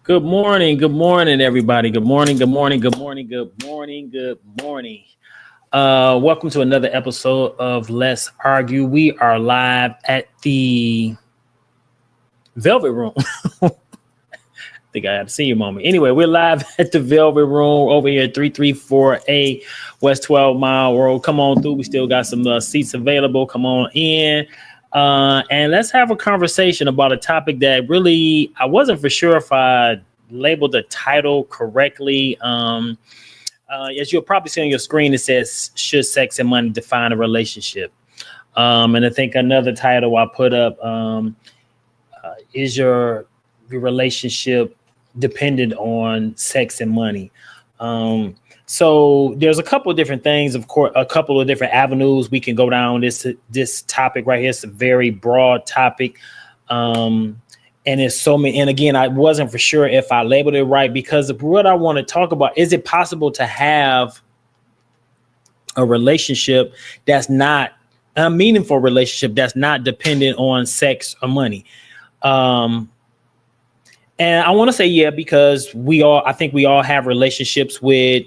Good morning, everybody. Good morning, good morning, good morning, good morning, good morning. Welcome to another episode of Let's Argue. We are live at the Velvet Room. I think I have to see you moment. Anyway, we're live at the Velvet Room over here at 334A West 12 Mile Road. Come on through. We still got some seats available. Come on in. And let's have a conversation about a topic that really I wasn't for sure if I labeled the title correctly. As you'll probably see on your screen, it says, "Should sex and money define a relationship?" And I think another title I put up, is your relationship dependent on sex and money? So there's a couple of different things, of course, a couple of different avenues we can go down this topic right here. It's a very broad topic. And it's so many. And again, I wasn't for sure if I labeled it right, because of what I want to talk about. Is it possible to have a relationship that's not a meaningful relationship, that's not dependent on sex or money? And I want to say, yeah, because I think we all have relationships with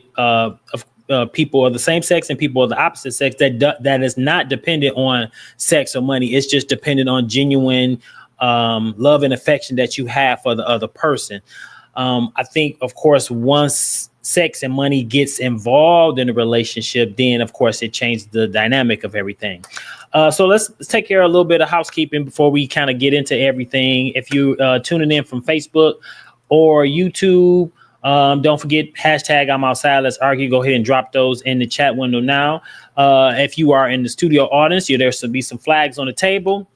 people of the same sex and people of the opposite sex that is not dependent on sex or money. It's just dependent on genuine love and affection that you have for the other person. I think, of course, once sex and money gets involved in a relationship, then, of course, it changes the dynamic of everything. So let's take care of a little bit of housekeeping before we kind of get into everything. If you tuning in from Facebook or YouTube, don't forget hashtag I'm outside. Let's argue. Go ahead and drop those in the chat window now. If you are in the studio audience, there's to be some flags on the table.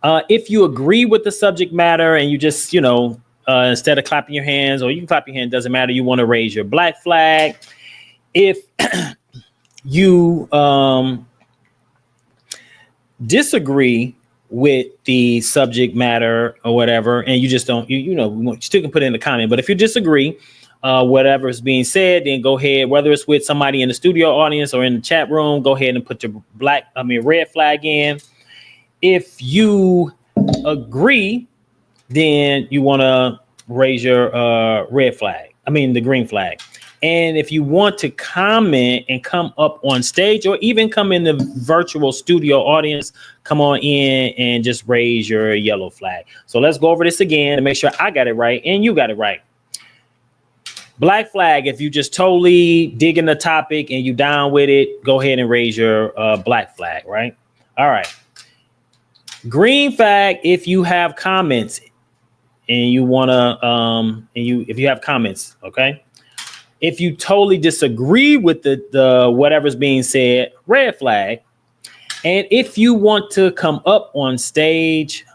If you agree with the subject matter and you just, instead of clapping your hands, or you can clap your hand, doesn't matter, you want to raise your black flag. If you disagree with the subject matter or whatever, and you just don't, you still can put it in the comment. But if you disagree, whatever is being said, then go ahead, whether it's with somebody in the studio audience or in the chat room, go ahead and put your red flag in. If you agree, then you want to raise your the green flag. And if you want to comment and come up on stage, or even come in the virtual studio audience, come on in and just raise your yellow flag. So let's go over this again to make sure I got it right and you got it right. Black flag, if you just totally digging the topic and you down with it, go ahead and raise your black flag, right? All right. Green flag, if you have comments and you want to, if you have comments, okay? If you totally disagree with the whatever's being said, red flag. And if you want to come up on stage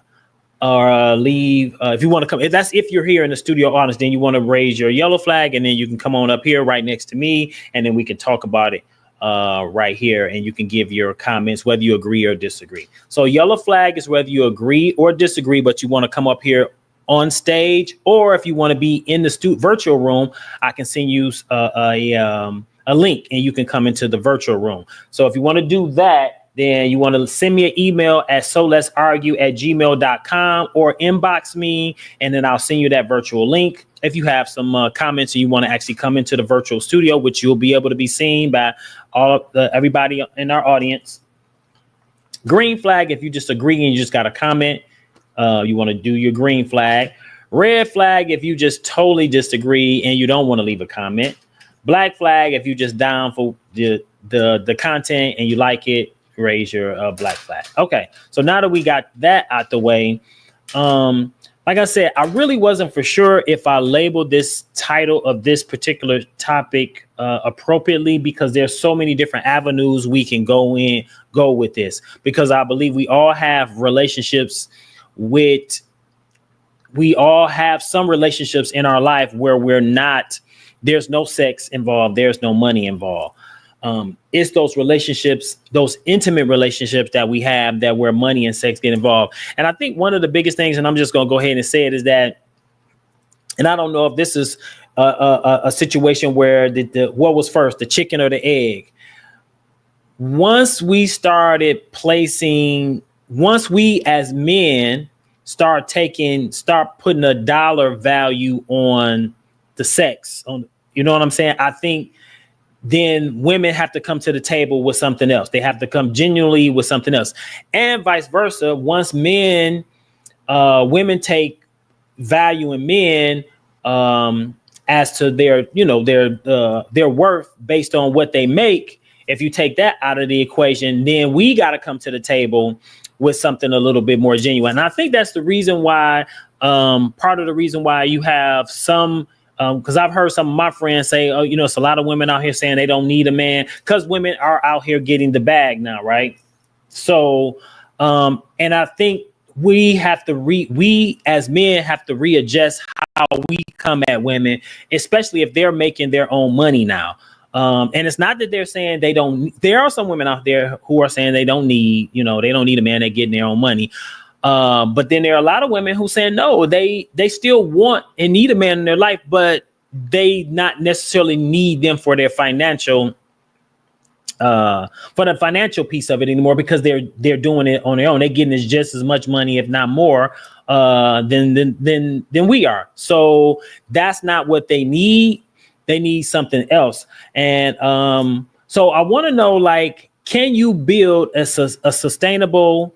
or leave, if you want to come, if you're here in the studio audience, then you want to raise your yellow flag, and then you can come on up here right next to me, and then we can talk about it right here, and you can give your comments whether you agree or disagree. So yellow flag is whether you agree or disagree, but you want to come up here on stage, or if you want to be in the virtual room, I can send you a link and you can come into the virtual room. So if you want to do that, then you want to send me an email at soletsargue@gmail.com, or inbox me, and then I'll send you that virtual link. If you have some comments and you want to actually come into the virtual studio, which you'll be able to be seen by everybody in our audience. Green flag, if you just agree and you just got a comment, you want to do your green flag. Red flag, if you just totally disagree and you don't want to leave a comment. Black flag, if you just down for the content and you like it, raise your black flag. Okay, so now that we got that out the way, like I said, I really wasn't for sure if I labeled this title of this particular topic appropriately, because there's so many different avenues we can go with this, because I believe we all have relationships we all have some relationships in our life where there's no sex involved, there's no money involved. It's those relationships, those intimate relationships that we have that where money and sex get involved. And I think one of the biggest things, and I'm just going to go ahead and say it, is that, and I don't know if this is a situation where what was first, the chicken or the egg. Once we as men start putting a dollar value on the sex, on, you know what I'm saying? I think then women have to come to the table with something else. They have to come genuinely with something else, and vice versa. Once women take value in men, as to their, their worth based on what they make. If you take that out of the equation, then we got to come to the table with something a little bit more genuine. And I think that's the reason why, part of the reason why you have some, because I've heard some of my friends say, oh, it's a lot of women out here saying they don't need a man because women are out here getting the bag now, right? So, and I think we as men have to readjust how we come at women, especially if they're making their own money now. And it's not that they're saying they don't. There are some women out there who are saying they don't need a man. They're getting their own money. But then there are a lot of women who saying no, they still want and need a man in their life, but they not necessarily need them for their financial for the financial piece of it anymore, because they're doing it on their own. They're getting just as much money, if not more, than we are. So that's not what they need. They need something else. And so I want to know, like, can you build a sustainable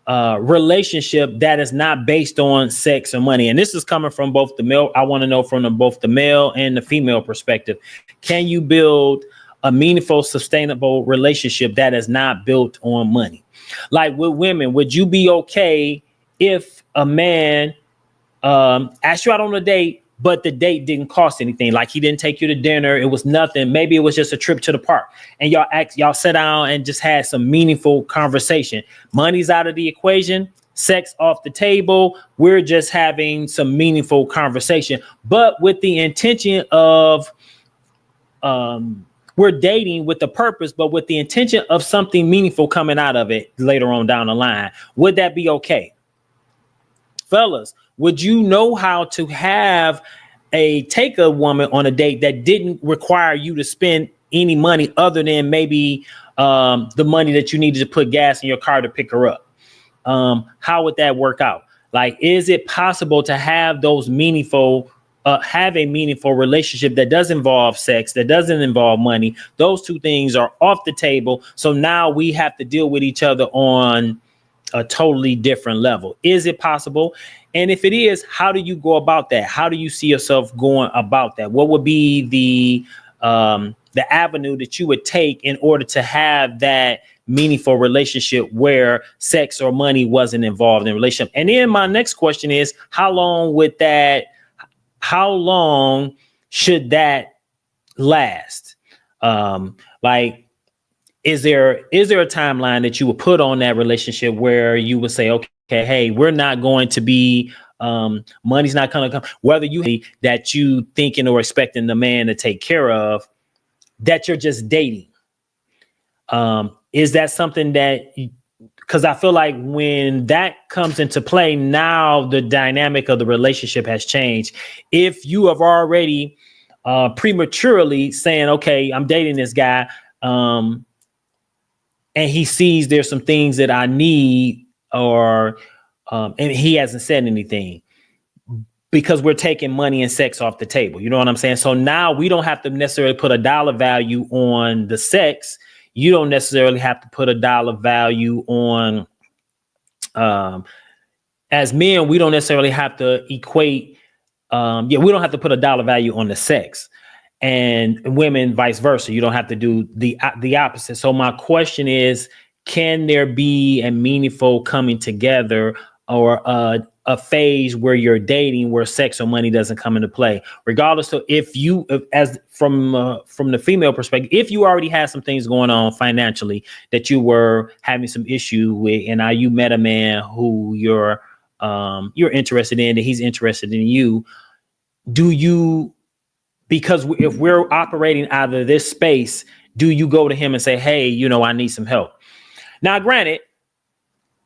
relationship that is not based on sex or money? And this is coming from both the male. I want to know from both the male and the female perspective. Can you build a meaningful, sustainable relationship that is not built on money? Like with women, would you be okay if a man asked you out on a date, but the date didn't cost anything? Like he didn't take you to dinner. It was nothing. Maybe it was just a trip to the park, and y'all sat down and just had some meaningful conversation. Money's out of the equation, sex off the table. We're just having some meaningful conversation, but with the intention of, we're dating with the purpose, but with the intention of something meaningful coming out of it later on down the line. Would that be okay? Fellas, would you know how to take a woman on a date that didn't require you to spend any money other than maybe the money that you needed to put gas in your car to pick her up? How would that work out? Like, is it possible to have those have a meaningful relationship that does involve sex, that doesn't involve money? Those two things are off the table. So now we have to deal with each other on a totally different level. Is it possible? And if it is, how do you go about that? How do you see yourself going about that? What would be the avenue that you would take in order to have that meaningful relationship where sex or money wasn't involved in a relationship? And then my next question is, how long should that last? Like, is there a timeline that you would put on that relationship where you would say, okay, hey, we're not going to be, money's not going to come, whether that you thinking or expecting the man to take care of, that you're just dating? Is that something that, because I feel like when that comes into play, now the dynamic of the relationship has changed. If you have already prematurely saying, okay, I'm dating this guy, and he sees there's some things that I need, or and he hasn't said anything, because we're taking money and sex off the table. You know what I'm saying? So now we don't have to necessarily put a dollar value on the sex. You don't necessarily have to put a dollar value on, as men, we don't necessarily have to equate. We don't have to put a dollar value on the sex, and women, vice versa. You don't have to do the opposite. So my question is, can there be a meaningful coming together, or a phase where you're dating where sex or money doesn't come into play, regardless of from the female perspective, if you already had some things going on financially that you were having some issue with, and now you met a man who you're interested in, and he's interested in you, because if we're operating out of this space, do you go to him and say, hey, I need some help? Now, granted,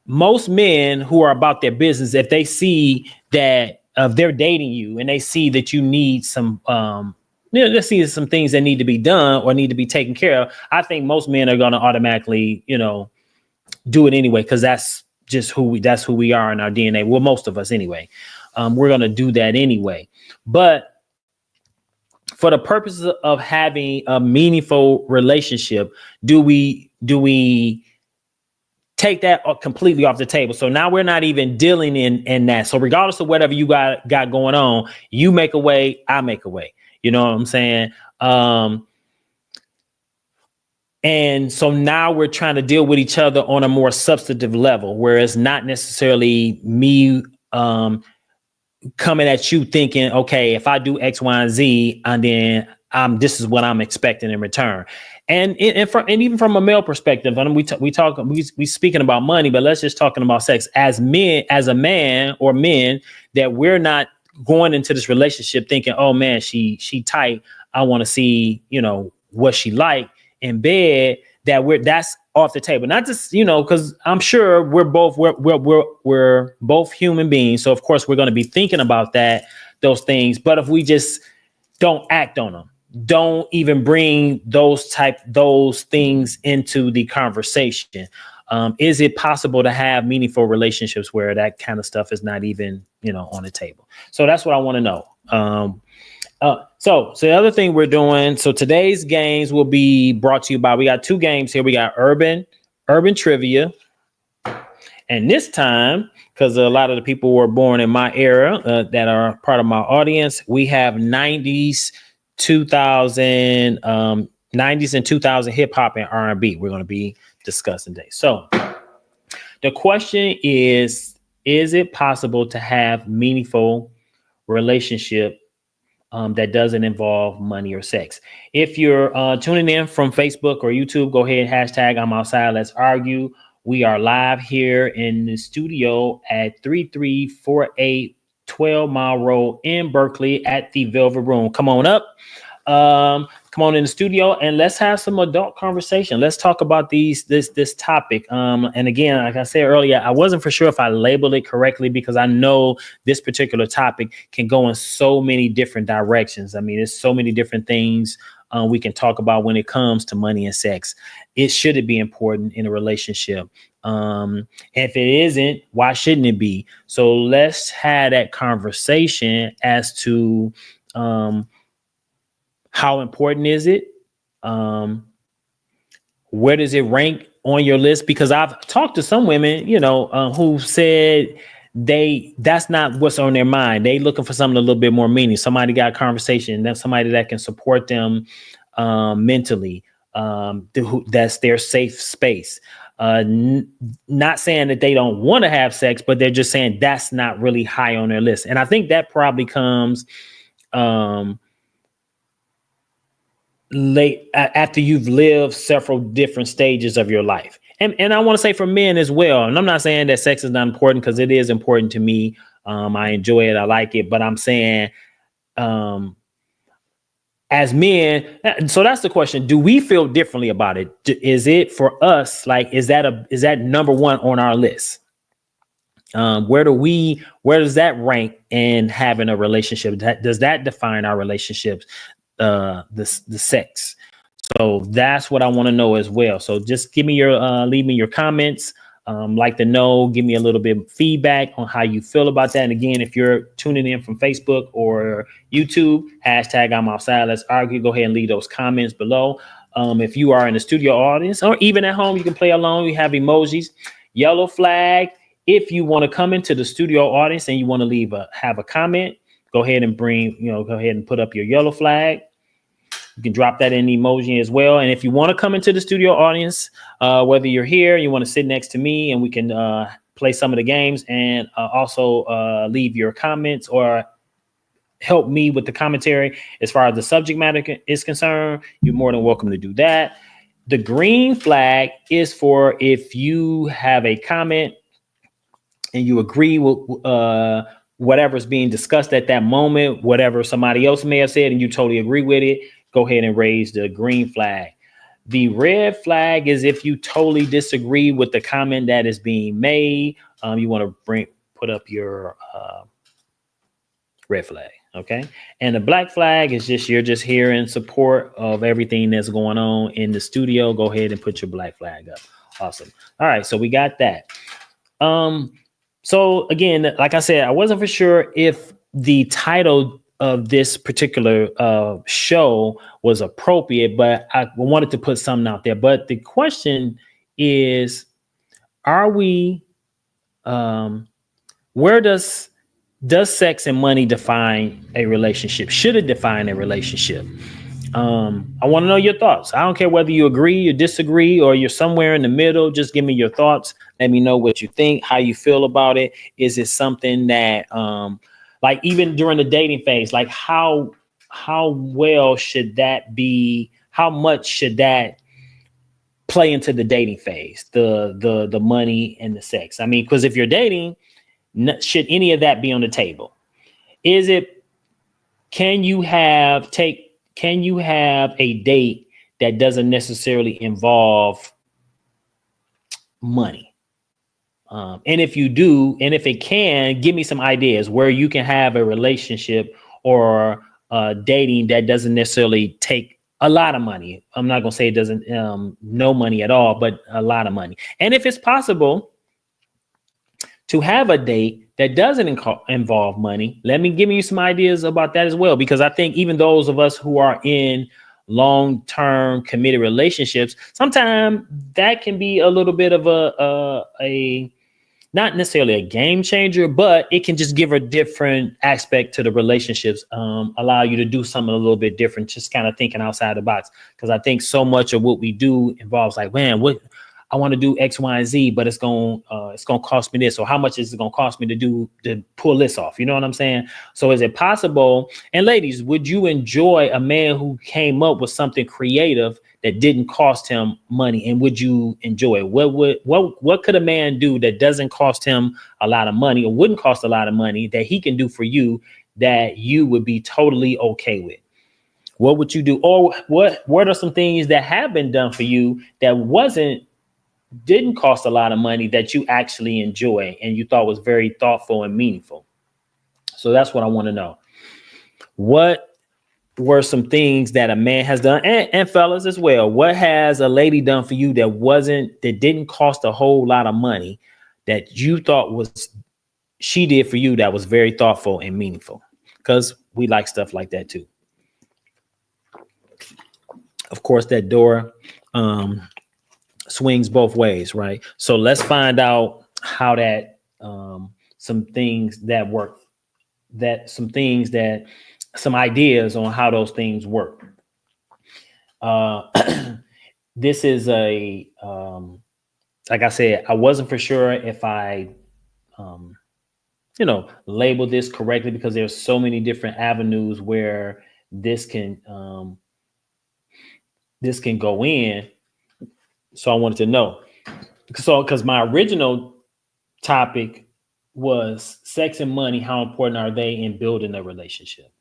most men who are about their business, if they see that they're dating you and they see that you need some, let's see some things that need to be done or need to be taken care of, I think most men are going to automatically, do it anyway, because that's just that's who we are in our DNA. Well, most of us anyway. We're going to do that anyway. But for the purposes of having a meaningful relationship, do we take that completely off the table? So now we're not even dealing in that. So regardless of whatever you got going on, you make a way, I make a way. You know what I'm saying? And so now we're trying to deal with each other on a more substantive level, where it's not necessarily me coming at you thinking, okay, if I do X, Y, and Z, and then this is what I'm expecting in return. And even from a male perspective, I mean, we speaking about money, but let's just talking about sex as men, as a man or men, that we're not going into this relationship thinking, oh man, she tight, I want to see, what she like in bed. That's off the table. Not just, because I'm sure we're both human beings. So of course we're going to be thinking about those things. But if we just don't act on them, don't even bring those things into the conversation. Is it possible to have meaningful relationships where that kind of stuff is not even, on the table? So that's what I want to know. So the other thing we're doing, so today's games will be brought to you by, we got 2 games here. We got urban trivia. And this time, because a lot of the people were born in my era that are part of my audience, we have 90s, 2000, 90s and 2000 hip hop and R&B. We're going to be discussing today. So the question is it possible to have meaningful relationship that doesn't involve money or sex? If you're tuning in from Facebook or YouTube, go ahead, hashtag I'm outside, let's argue. We are live here in the studio at 3348 12 Mile Road in Berkeley at the Velvet Room. Come on up. Come on in the studio and let's have some adult conversation. Let's talk about this topic. And again, like I said earlier, I wasn't for sure if I labeled it correctly because I know this particular topic can go in so many different directions. I mean, there's so many different things we can talk about when it comes to money and sex. Should it be important in a relationship? If it isn't, why shouldn't it be? So let's have that conversation as to how important is it? Where does it rank on your list? Because I've talked to some women, who said that's not what's on their mind. They looking for something a little bit more meaning. Somebody got a conversation, that's somebody that can support them mentally. That's their safe space. Not saying that they don't want to have sex, but they're just saying that's not really high on their list. And I think that probably comes late after you've lived several different stages of your life. And I want to say for men as well. And I'm not saying that sex is not important, because it is important to me. I enjoy it. I like it. But I'm saying as men, so that's the question. Do we feel differently about it? Is it for us? Like, is that number one on our list? Where does that rank in having a relationship? Does that define our relationships? The sex. So that's what I want to know as well. So just give me leave me your comments. Like to know, give me a little bit of feedback on how you feel about that. And again, if you're tuning in from Facebook or YouTube, hashtag I'm outside, let's argue. Go ahead and leave those comments below. If you are in the studio audience or even at home, you can play along. We have emojis, yellow flag. If you want to come into the studio audience and you want to have a comment, go ahead and go ahead and put up your yellow flag. You can drop that in emoji as well. And if you want to come into the studio audience, whether you're here, you want to sit next to me and we can play some of the games and also leave your comments or help me with the commentary as far as the subject matter is concerned, you're more than welcome to do that. The green flag is for if you have a comment and you agree with whatever's being discussed at that moment, whatever somebody else may have said and you totally agree with it, go ahead and raise the green flag. The red flag is if you totally disagree with the comment that is being made. You want to put up your red flag. Okay. And the black flag is you're just here in support of everything that's going on in the studio. Go ahead and put your black flag up. Awesome. All right. So we got that. So again, like I said, I wasn't for sure if the title of this particular show was appropriate, but I wanted to put something out there. But the question is, are we where does sex and money define a relationship? Should it define a relationship? I want to know your thoughts. I don't care whether you agree or disagree or you're somewhere in the middle. Just give me your thoughts. Let me know what you think, how you feel about it. Is it something that, like, even during the dating phase, like how well should that be? How much should that play into the dating phase? The money and the sex. I mean, because if you're dating, should any of that be on the table? Is it? Can you have a date that doesn't necessarily involve money? And if you do, and if it can, give me some ideas where you can have a relationship or dating that doesn't necessarily take a lot of money. I'm not going to say it doesn't, no money at all, but a lot of money. And if it's possible to have a date that doesn't involve money, give me some ideas about that as well. Because I think even those of us who are in long-term committed relationships, sometimes that can be a little bit of a not necessarily a game changer, but it can just give a different aspect to the relationships, allow you to do something a little bit different, just kind of thinking outside the box. Because I think so much of what we do involves like, man, what I want to do X, Y, and Z, but it's gonna cost me this, or how much is it gonna cost me to pull this off? You know what I'm saying? So is it possible? And ladies, would you enjoy a man who came up with something creative that didn't cost him money? And would you enjoy it? What could a man do that doesn't cost him a lot of money or wouldn't cost a lot of money that he can do for you that you would be totally okay with? What would you do? Or what are some things that have been done for you that didn't cost a lot of money that you actually enjoy and you thought was very thoughtful and meaningful? So that's what I want to know. What were some things that a man has done, and fellas as well? What has a lady done for you that didn't cost a whole lot of money that you thought she did for you that was very thoughtful and meaningful? Because we like stuff like that too. Of course, that door swings both ways, right? So let's find out how that some ideas on how those things work. This is like I said, I wasn't for sure if I labeled this correctly, because there's so many different avenues where this can go in. So I wanted to know. Because my original topic was sex and money. How important are they in building a relationship?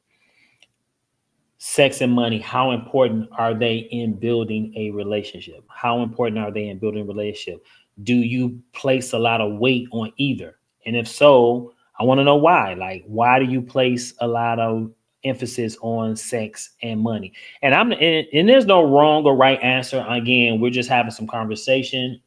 Sex and money. How important are they in building a relationship? How important are they in building a relationship? Do you place a lot of weight on either? And if so, I want to know why. Like, why do you place a lot of emphasis on sex and money? And there's no wrong or right answer. Again, we're just having some conversation.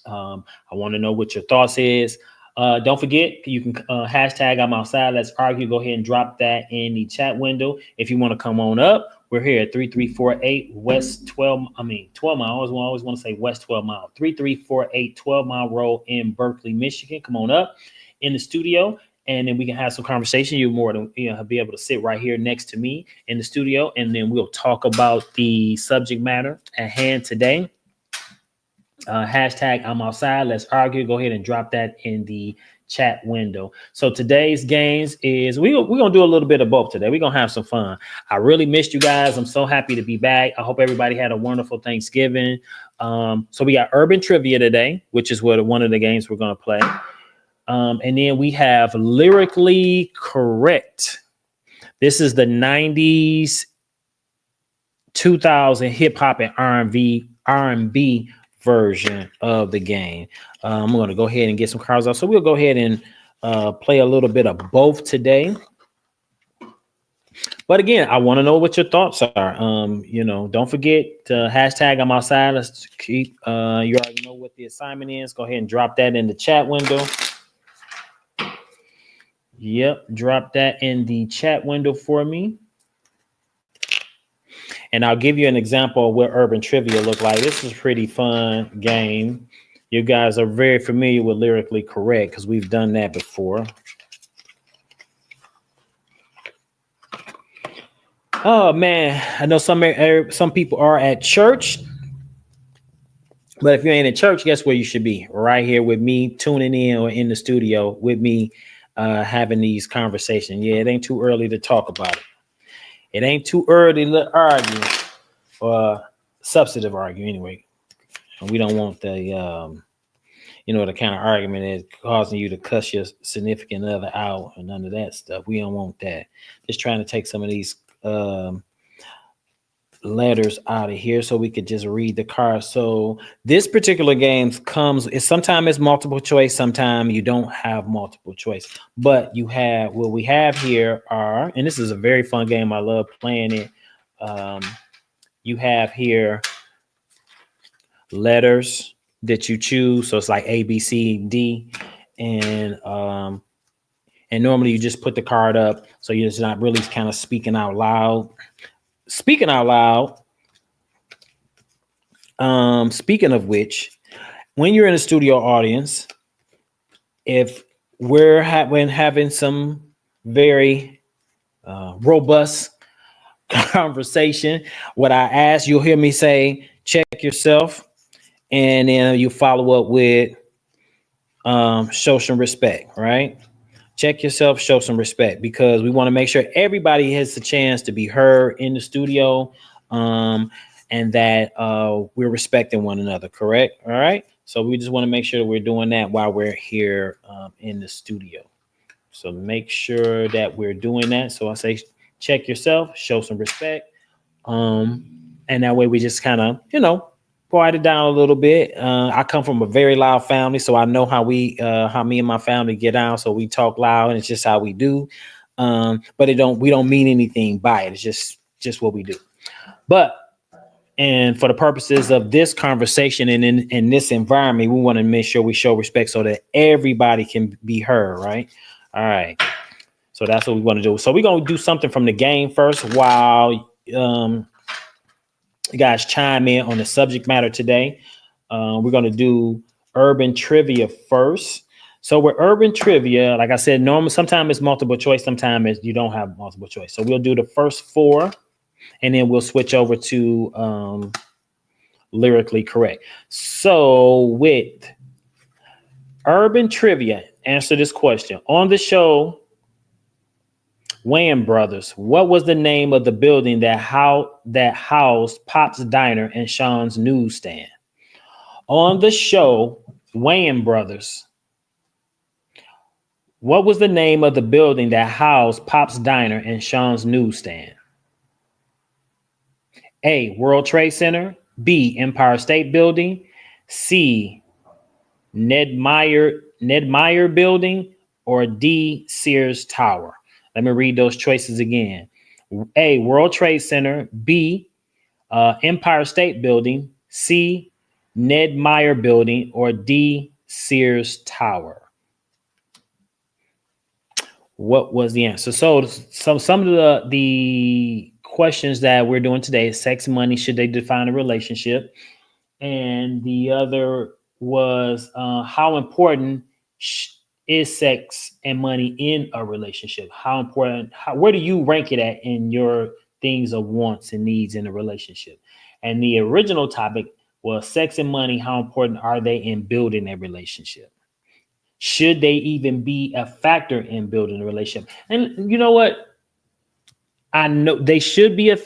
I want to know what your thoughts is. Don't forget, you can hashtag I'm outside. Let's argue. Go ahead and drop that in the chat window. If you want to come on up, we're here at 3348 West 12 Mile. I always want to say West 12 Mile. 3348 12 Mile Road in Berkeley, Michigan. Come on up in the studio, and then we can have some conversation. You're more than be able to sit right here next to me in the studio, and then we'll talk about the subject matter at hand today. Hashtag I'm outside. Let's argue. Go ahead and drop that in the chat window. So today's games is we're gonna do a little bit of both today. We're gonna have some fun. I really missed you guys. I'm so happy to be back. I hope everybody had a wonderful Thanksgiving. So we got urban trivia today, which is one of the games we're gonna play. And then we have lyrically correct. This is the 90s, 2000 hip hop and R&B version of the game. I'm going to go ahead and get some cards out. So we'll go ahead and play a little bit of both today. But again, I want to know what your thoughts are. Don't forget to hashtag I'm outside. Let's keep you already know what the assignment is. Go ahead and drop that in the chat window. Yep, drop that in the chat window for me. And I'll give you an example of what urban trivia look like. This is a pretty fun game. You guys are very familiar with Lyrically Correct because we've done that before. Oh man, I know some people are at church, but if you ain't at church, guess where you should be? Right here with me, tuning in or in the studio with me, having these conversations. Yeah, it ain't too early to talk about it. It ain't too early to argue or substantive argue anyway. And we don't want the the kind of argument that's causing you to cuss your significant other out and none of that stuff. We don't want that. Just trying to take some of these letters out of here so we could just read the card. So this particular game sometimes it's multiple choice, sometimes you don't have multiple choice, but you have what we have here are, and this is a very fun game. I love playing it. You have here letters that you choose. So it's like A, B, C, D. And normally you just put the card up. So you're just not really kind of speaking out loud. Speaking of which, when you're in a studio audience, if we're having some very robust conversation, what I ask, you'll hear me say, check yourself. And then you follow up with show some respect, right? Check yourself, show some respect, because we want to make sure everybody has the chance to be heard in the studio, and that we're respecting one another, correct? All right. So we just want to make sure that we're doing that while we're here in the studio. So make sure that we're doing that. So I say, check yourself, show some respect. And that way we just kind of, quiet it down a little bit. I come from a very loud family, so I know how me and my family get down. So we talk loud, and it's just how we do. But we don't mean anything by it. It's just what we do. And for the purposes of this conversation and in this environment, we want to make sure we show respect so that everybody can be heard, right? All right. So that's what we want to do. So we're going to do something from the game first while you guys chime in on the subject matter today. We're going to do urban trivia first. So with urban trivia, like I said, sometimes it's multiple choice, sometimes you don't have multiple choice. So we'll do the first 4, and then we'll switch over to Lyrically Correct. So with urban trivia, answer this question. On the show Wayans Brothers, what was the name of the building that housed Pop's Diner and Sean's Newsstand? On the show Wayans Brothers, what was the name of the building that housed Pop's Diner and Sean's Newsstand? A, World Trade Center. B, Empire State Building. C, Ned Meyer Building. Or D, Sears Tower. Let me read those choices again. A, World Trade Center. B, Empire State Building. C, Ned Meyer Building. Or D, Sears Tower. What was the answer? So some of the questions that we're doing today is sex and money. Should they define a relationship? And the other was how important is sex and money in a relationship? How important? Where do you rank it at in your things of wants and needs in a relationship? And the original topic was sex and money. How important are they in building a relationship? Should they even be a factor in building a relationship? And you know what? I know they should be at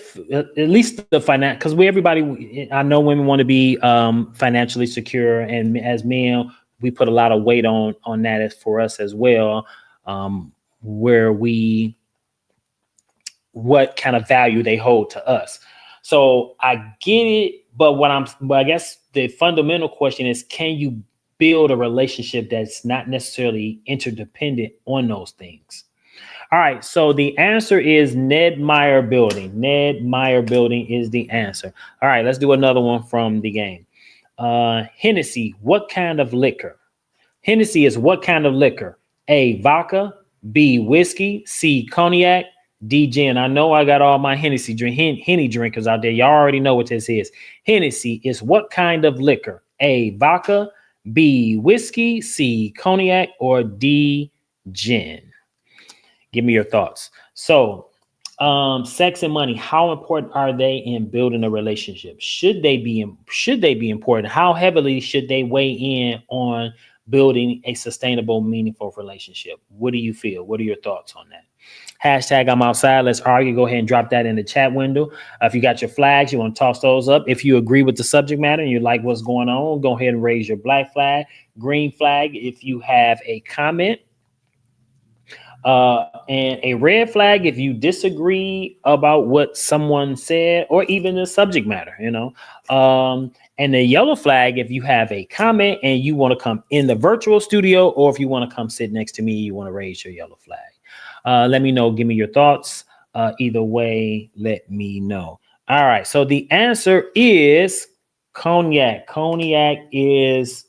least the finance, because I know women want to be financially secure, and as men, we put a lot of weight on that as for us as well, what kind of value they hold to us. So I get it, but I guess the fundamental question is, can you build a relationship that's not necessarily interdependent on those things? All right. So the answer is Ned Meyer Building. Ned Meyer Building is the answer. All right. Let's do another one from the game. Hennessy, what kind of liquor? Hennessy is what kind of liquor? A, vodka. B, whiskey. C, cognac. D, gin. I know I got all my Hennessy Henny drinkers out there. Y'all already know what this is. Hennessy is what kind of liquor? A, vodka. B, whiskey. C, cognac. Or D, gin. Give me your thoughts. So, sex and money, how important are they in building a relationship? Should they be important? How heavily should they weigh in on building a sustainable, meaningful relationship? What do you feel? What are your thoughts on that? Hashtag I'm outside. Let's argue. Go ahead and drop that in the chat window. If you got your flags, you want to toss those up. If you agree with the subject matter and you like what's going on, go ahead and raise your black flag, green flag. If you have a comment, and a red flag if you disagree about what someone said or even the subject matter, and the yellow flag if you have a comment and you want to come in the virtual studio, or if you want to come sit next to me, you want to raise your yellow flag. Let me know. Give me your thoughts. Either way, let me know. All right. So the answer is cognac. Cognac is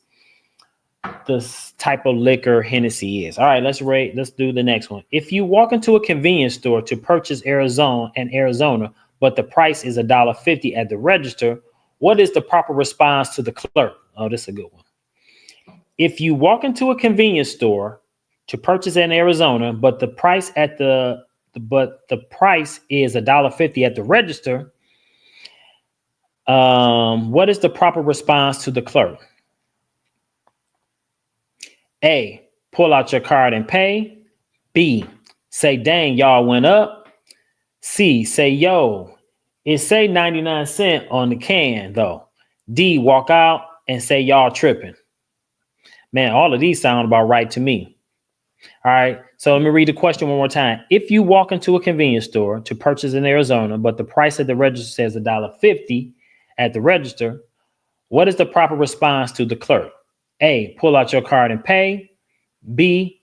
the type of liquor Hennessy is. All right, let's do the next one. If you walk into a convenience store to purchase Arizona, but the price is $1.50 at the register, what is the proper response to the clerk? Oh, this is a good one. If you walk into a convenience store to purchase an Arizona, but the price is $1.50 at the register, what is the proper response to the clerk? A, pull out your card and pay. B, say, dang, y'all went up. C, say, yo, it say 99 cents on the can, though. D, walk out and say, y'all tripping. Man, all of these sound about right to me. All right, so let me read the question one more time. If you walk into a convenience store to purchase in Arizona, but the price at the register says $1.50 at the register, what is the proper response to the clerk? A, pull out your card and pay. B,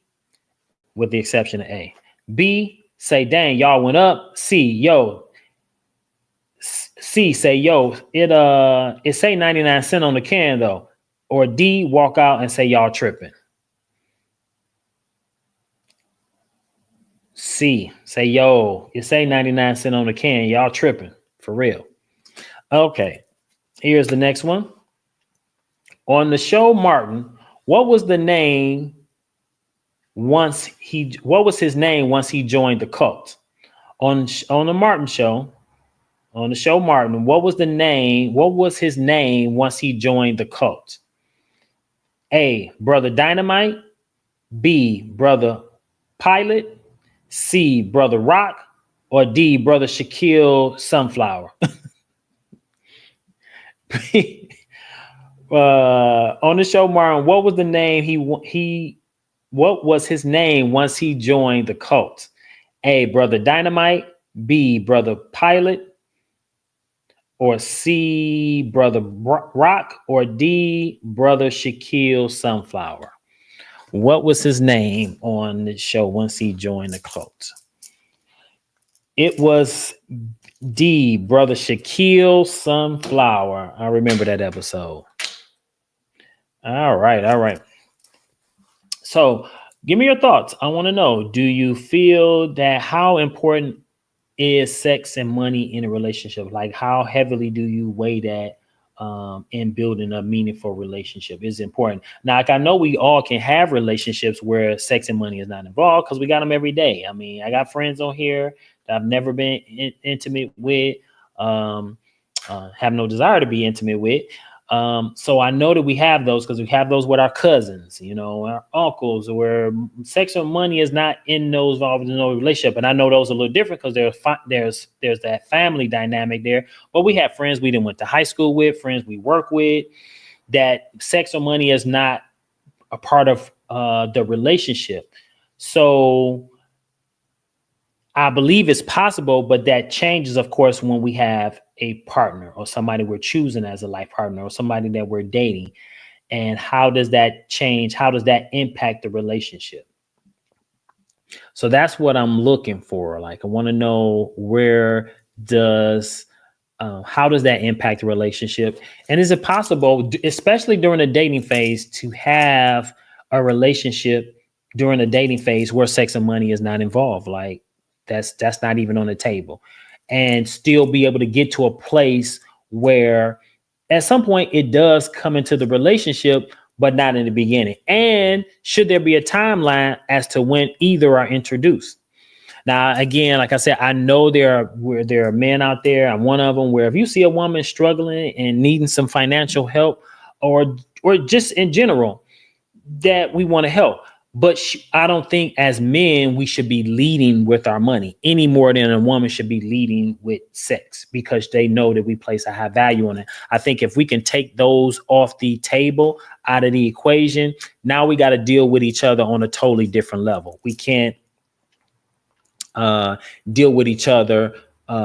with the exception of A. B, say, dang, y'all went up. C, say, yo, it say 99 cents on the can, though. Or D, walk out and say, y'all tripping. C, say, yo, it say 99 cents on the can. Y'all tripping. For real. Okay, here's the next one. On the show Martin, what was his name once he joined the cult? On the Martin show, on the show Martin, what was his name once he joined the cult? A, Brother Dynamite. B, Brother Pilot. C, Brother Rock. Or D, Brother Shaquille Sunflower. On the show Martin, what was the name what was his name once he joined the cult? A, Brother Dynamite. B, Brother Pilot. Or C, Brother Rock. Or D, Brother Shaquille Sunflower. What was his name on the show once he joined the cult? It was D, Brother Shaquille Sunflower. I remember that episode. All right. So give me your thoughts. I want to know, do you feel that how important is sex and money in a relationship? Like, how heavily do you weigh that in building a meaningful relationship? Is important. Now, like, I know we all can have relationships where sex and money is not involved because we got them every day. I mean, I got friends on here that I've never been intimate with, have no desire to be intimate with. So I know that we have those because we have those with our cousins, our uncles, where sex or money is not involved in no relationship. And I know those are a little different because there's that family dynamic there. But we have friends we didn't went to high school with, friends we work with, that sex or money is not a part of the relationship. So I believe it's possible, but that changes, of course, when we have a partner or somebody we're choosing as a life partner or somebody that we're dating. And how does that change? How does that impact the relationship? So that's what I'm looking for. Like, I want to know where does how does that impact the relationship? And is it possible, especially during the dating phase, to have a relationship during the dating phase where sex and money is not involved? Like, that's not even on the table, and still be able to get to a place where at some point it does come into the relationship, but not in the beginning. And should there be a timeline as to when either are introduced? Now, again, like I said, I know there are men out there. I'm one of them. Where if you see a woman struggling and needing some financial help, or just in general, that we want to help. But I don't think as men we should be leading with our money any more than a woman should be leading with sex, because they know that we place a high value on it. I think if we can take those off the table, out of the equation, now we got to deal with each other on a totally different level. We can't uh, deal with each other.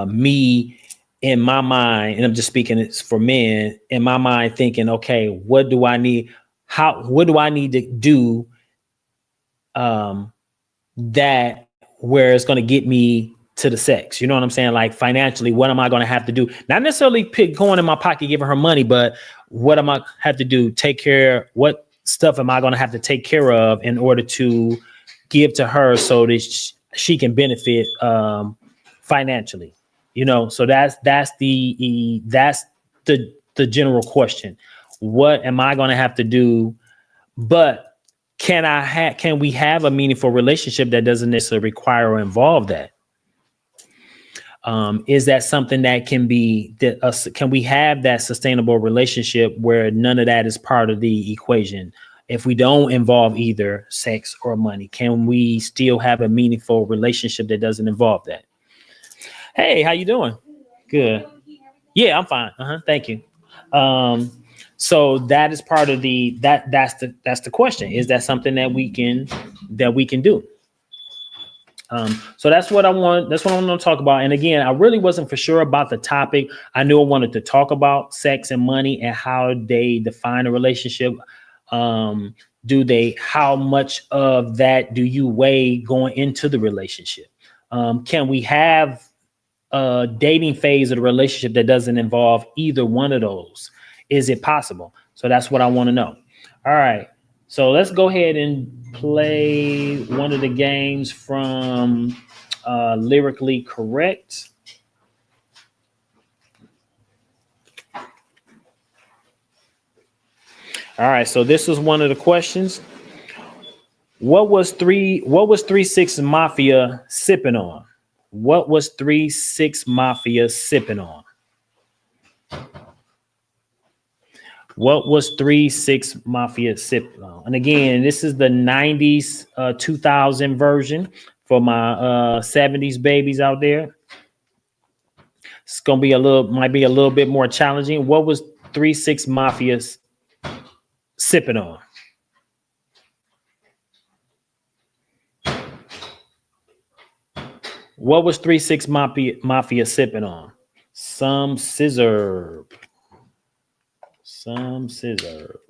Me in my mind, and I'm just speaking it's for men, in my mind thinking, okay, what do I need? What do I need to do um, that where it's going to get me to the sex? You know what I'm saying? Like financially, what am I going to have to do? Not necessarily pick going in my pocket, giving her money, but what am I have to do? Take care. What stuff am I going to have to take care of in order to give to her so that she can benefit financially? You know, so that's the general question. What am I going to have to do? But can we have a meaningful relationship that doesn't necessarily require or involve that? Is that something that can be that can we have that sustainable relationship where none of that is part of the equation? If we don't involve either sex or money, can we still have a meaningful relationship that doesn't involve that? Hey, how you doing? Good. Yeah, I'm fine. Thank you. Um, so that is part of that's the question. Is that something that we can do? So that's what I want. That's what I want to talk about. And again, I really wasn't for sure about the topic. I knew I wanted to talk about sex and money and how they define a relationship. Do they? How much of that do you weigh going into the relationship? Can we have a dating phase of the relationship that doesn't involve either one of those? Is it possible? So that's what I want to know. All right. So let's go ahead and play one of the games from Lyrically Correct. All right. So this is one of the questions. What was 3 6 Mafia sipping on? What was 3 6 Mafia sipping on? What was 3 6 Mafia sipping on? And again, this is the 90s 2000 version for my 70s babies out there. It's gonna be a little might be a little bit more challenging. What was 3 6 Mafia's sipping on? What was 3 6 Mafia sipping on? Some scissor. Some scissor.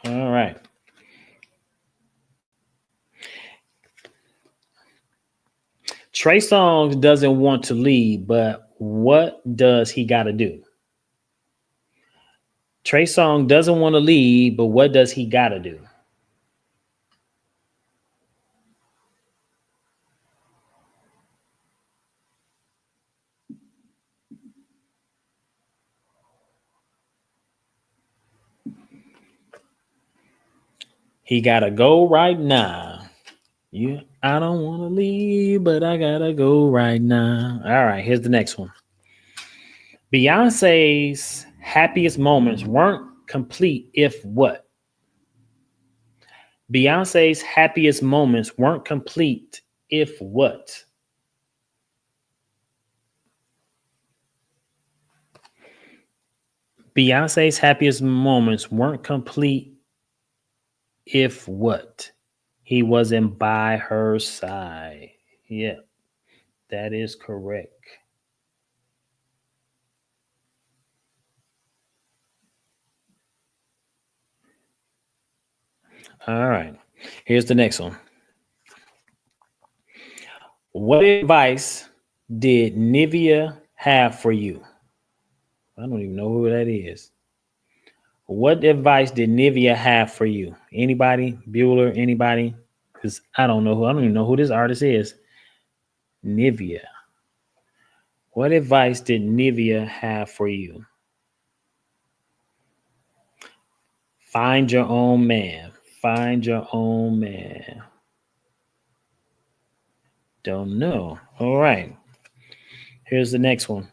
All right. Trey Songz doesn't want to leave, but what does he got to do? Trey Songz doesn't want to leave, but what does he got to do? He got to go right now. I don't want to leave, but I got to go right now. All right, here's the next one. Beyonce's happiest moments weren't complete if what? Beyonce's happiest moments weren't complete if what? Beyonce's happiest moments weren't complete if what? He wasn't by her side. Yeah, that is correct. All right. Here's the next one. What advice did Nivea have for you? I don't even know who that is. What advice did Nivea have for you? Anybody? Bueller? Anybody? Because I don't know who. I don't even know who this artist is. Nivea. What advice did Nivea have for you? Find your own man. Find your own man. Don't know. All right. Here's the next one.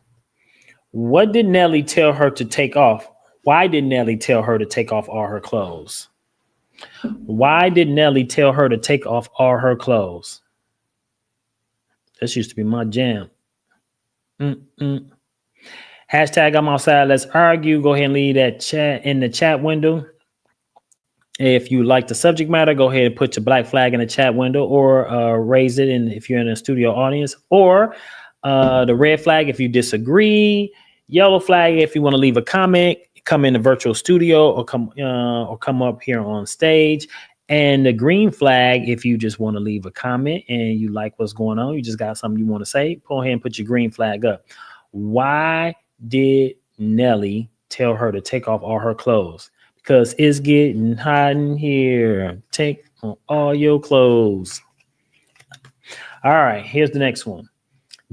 What did Nelly tell her to take off? Why did Nelly tell her to take off all her clothes? Why did Nelly tell her to take off all her clothes? This used to be my jam. Hashtag I'm outside. Let's argue. Go ahead and leave that chat in the chat window. If you like the subject matter, go ahead and put your black flag in the chat window or raise it if you're in a studio audience, or the red flag if you disagree, yellow flag if you want to leave a comment, come in the virtual studio or come up here on stage, and the green flag if you just want to leave a comment and you like what's going on, you just got something you want to say, go ahead and put your green flag up. Why did Nelly tell her to take off all her clothes? Because it's getting hot in here. Take on all your clothes. All right, here's the next one.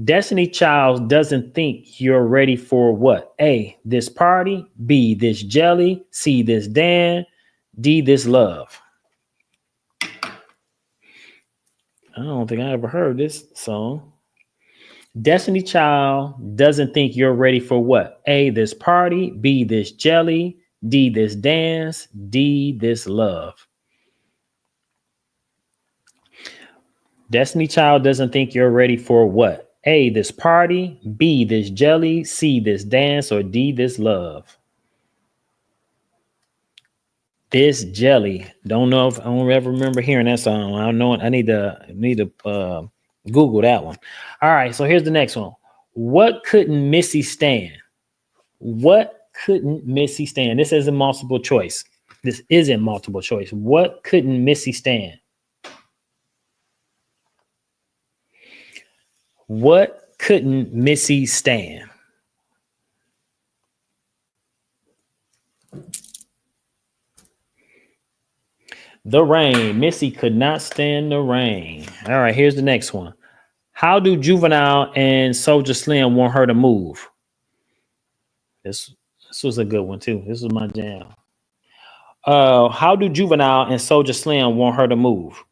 Destiny Child doesn't think you're ready for what? A, this party. B, this jelly. C, this Dan. D, this love. I don't think I ever heard this song. Destiny Child doesn't think you're ready for what? A, this party. B, this jelly. D, this dance. D, this love. Destiny Child doesn't think you're ready for what? A, this party. B, this jelly. C, this dance. Or D, this love. This jelly. Don't know if I don't ever remember hearing that song. I don't know. I need to Google that one. All right. So here's the next one. What couldn't Missy stand? What couldn't Missy stand? This isn't multiple choice. This isn't multiple choice. What couldn't Missy stand? What couldn't Missy stand? The rain. Missy could not stand the rain. All right, here's the next one. How do Juvenile and Soulja Slim want her to move? This was a good one too. This was my jam. How do Juvenile and Soulja Slim want her to move?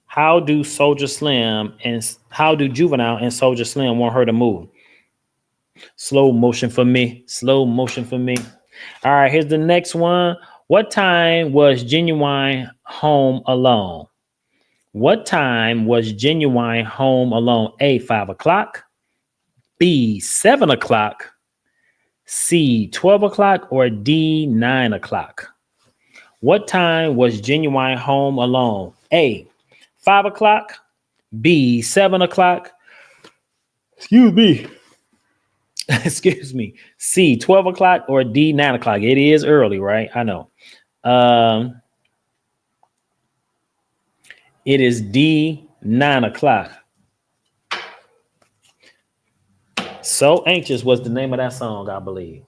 How do Juvenile and Soulja Slim want her to move? Slow motion for me. Slow motion for me. All right, here's the next one. What time was Genuine home alone? What time was Genuine home alone? A, 5 o'clock. B, 7 o'clock. C, 12 o'clock. Or D, 9 o'clock. What time was Genuine home alone? A, 5 o'clock. B, 7 o'clock. Excuse me. C, 12 o'clock. Or D, 9 o'clock. It is early, right? I know. It is D, 9 o'clock. So Anxious was the name of that song, I believe.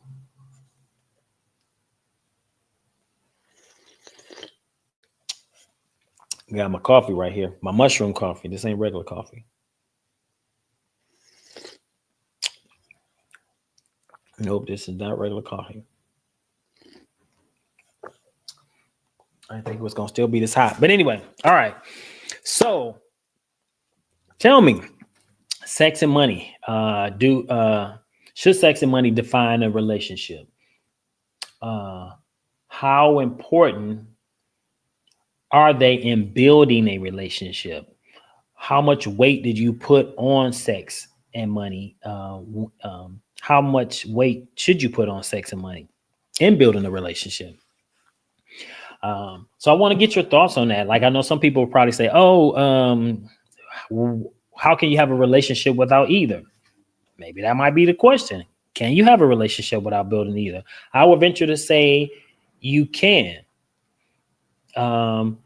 Got my coffee right here. My mushroom coffee. This ain't regular coffee. Nope, this is not regular coffee. I didn't think it was going to still be this hot. But anyway, all right. So tell me, sex and money. Should sex and money define a relationship? How important are they in building a relationship? How much weight did you put on sex and money? How much weight should you put on sex and money in building a relationship? So I want to get your thoughts on that. Like, I know some people will probably say, how can you have a relationship without either? Maybe that might be the question. Can you have a relationship without building either? I would venture to say you can. Now,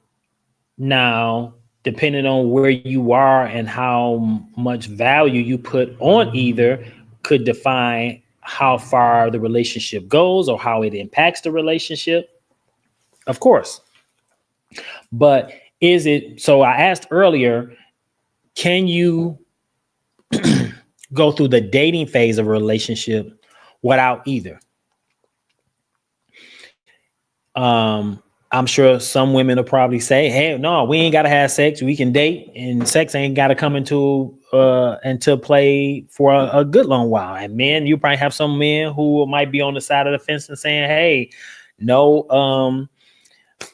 depending on where you are and how much value you put on either, could define how far the relationship goes or how it impacts the relationship, of course. But is it so? I asked earlier, can you go through the dating phase of a relationship without either? I'm sure some women will probably say, "Hey, no, we ain't gotta have sex. We can date, and sex ain't gotta come into play for a good long while." And men, you probably have some men who might be on the side of the fence and saying, "Hey, no,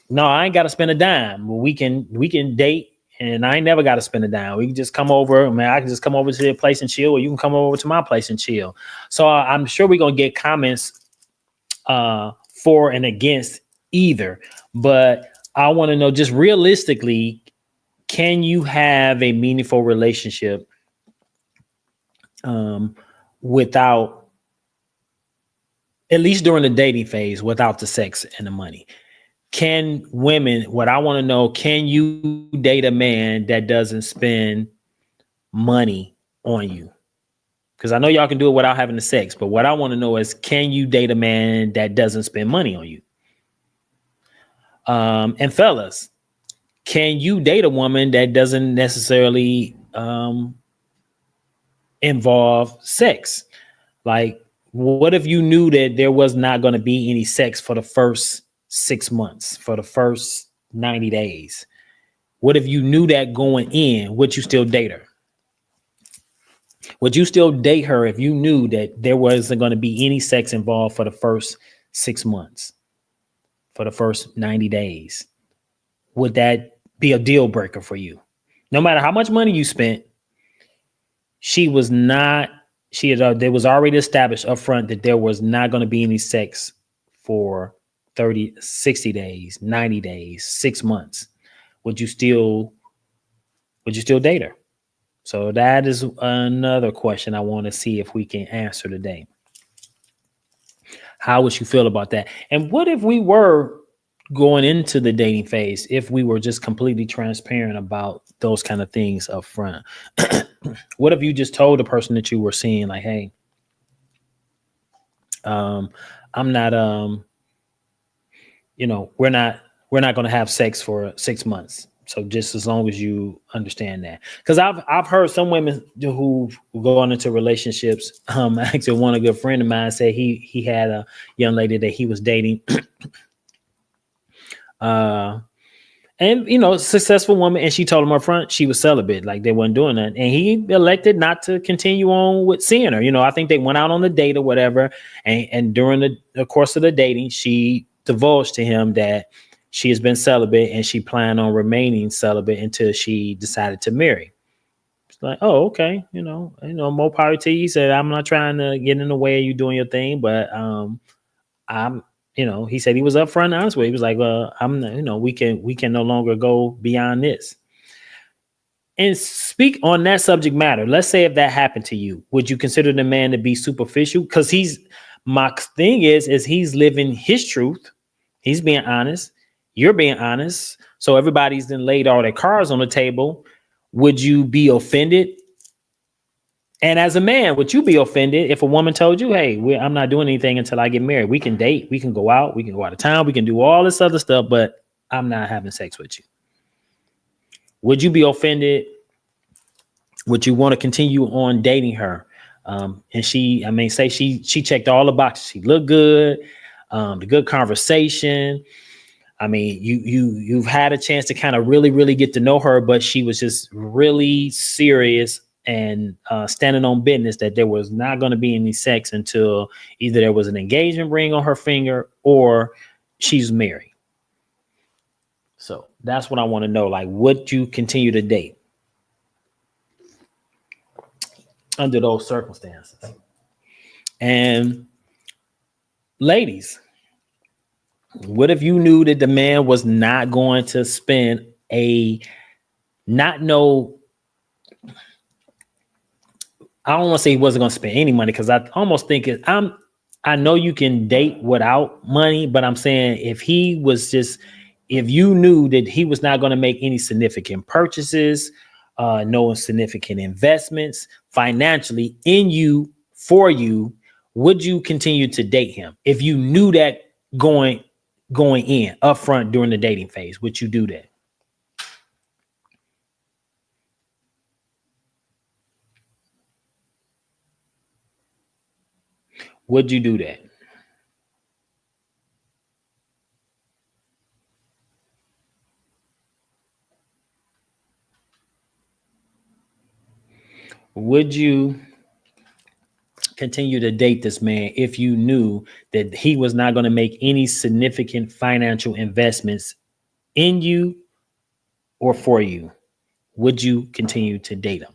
no, I ain't gotta spend a dime. We can date, and I ain't never gotta spend a dime. We can just come over. Man, I can just come over to your place and chill, or you can come over to my place and chill." So I'm sure we're gonna get comments for and against either. But I want to know, just realistically, can you have a meaningful relationship without, at least during the dating phase, without the sex and the money? Can women, what I want to know, can you date a man that doesn't spend money on you? Because I know y'all can do it without having the sex, but what I want to know is, can you date a man that doesn't spend money on you? And fellas, can you date a woman that doesn't necessarily involve sex? Like, what if you knew that there was not going to be any sex for the first 6 months, for the first 90 days? What if you knew that going in? Would you still date her? Would you still date her if you knew that there wasn't going to be any sex involved for the first 6 months, for the first 90 days? Would that be a deal breaker for you? No matter how much money you spent, she was not, she had, there was already established up front that there was not going to be any sex for 30, 60 days, 90 days, 6 months. Would you still date her? So that is another question I want to see if we can answer today. How would you feel about that? And what if we were going into the dating phase, if we were just completely transparent about those kind of things up front? What if you just told the person that you were seeing, like, "Hey, I'm not, we're not going to have sex for 6 months. So just as long as you understand that." Because I've heard some women who go on into relationships. Actually, one a good friend of mine said he had a young lady that he was dating. And successful woman, and she told him up front she was celibate, like they wasn't doing that, and he elected not to continue on with seeing her. I think they went out on a date or whatever, and during the course of the dating, she divulged to him that she has been celibate and she planned on remaining celibate until she decided to marry. It's like, oh, okay, more power to you. He said, "I'm not trying to get in the way of you doing your thing, but I'm." He said he was upfront and honest with. He was like, "I'm, we can no longer go beyond this." And speak on that subject matter. Let's say if that happened to you, would you consider the man to be superficial? Because my thing is he's living his truth. He's being honest. You're being honest. So everybody's then laid all their cards on the table. Would you be offended? And as a man, would you be offended if a woman told you, "Hey, I'm not doing anything until I get married. We can date, we can go out, we can go out of town, we can do all this other stuff, but I'm not having sex with you"? Would you be offended? Would you want to continue on dating her? And say she checked all the boxes. She looked good, the good conversation. You've had a chance to kind of really, really get to know her, but she was just really serious and standing on business that there was not going to be any sex until either there was an engagement ring on her finger or she's married. So that's what I want to know. Like, would you continue to date under those circumstances? And ladies, what if you knew that the man was not going to spend I don't want to say he wasn't going to spend any money, because I almost think I know you can date without money, but I'm saying if he was just if you knew that he was not going to make any significant purchases, no significant investments financially in you, for you, would you continue to date him? If you knew that going in upfront during the dating phase, would you do that? Would you do that? Would you continue to date this man if you knew that he was not going to make any significant financial investments in you or for you? Would you continue to date him?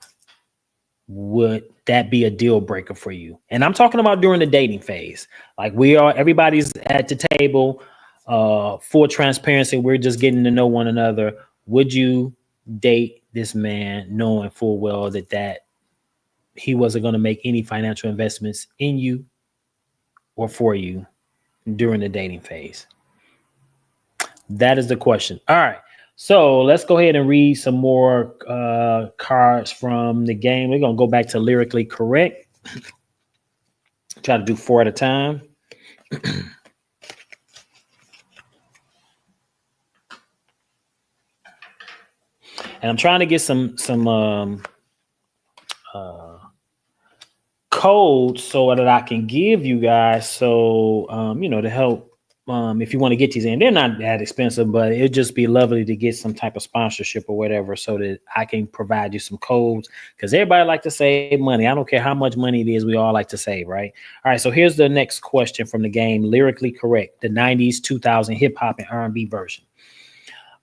Would that be a deal breaker for you? And I'm talking about during the dating phase. Like everybody's at the table, full transparency. We're just getting to know one another. Would you date this man knowing full well that he wasn't going to make any financial investments in you or for you during the dating phase? That is the question. All right. So let's go ahead and read some more cards from the game. We're going to go back to lyrically correct. Try to do 4 at a time. And I'm trying to get some codes so that I can give you guys. So, to help. If you want to get these in, they're not that expensive, but it'd just be lovely to get some type of sponsorship or whatever so that I can provide you some codes, because everybody like to save money. I don't care how much money it is. We all like to save, right? All right. So here's the next question from the game. Lyrically correct. The 90s, 2000 hip hop and R&B version.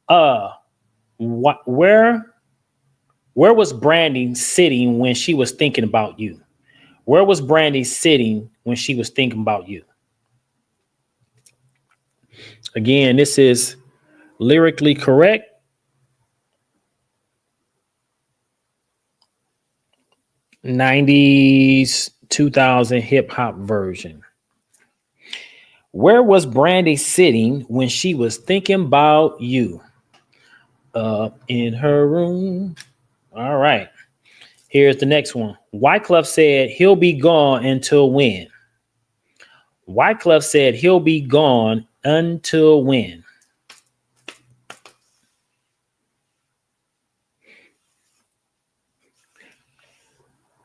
Where was Brandy sitting when she was thinking about you? Where was Brandy sitting when she was thinking about you? Again, this is lyrically correct. '90s, 2000 hip hop version. Where was Brandy sitting when she was thinking about you? Up in her room. All right. Here's the next one. Wyclef said he'll be gone until when? Wyclef said he'll be gone until when?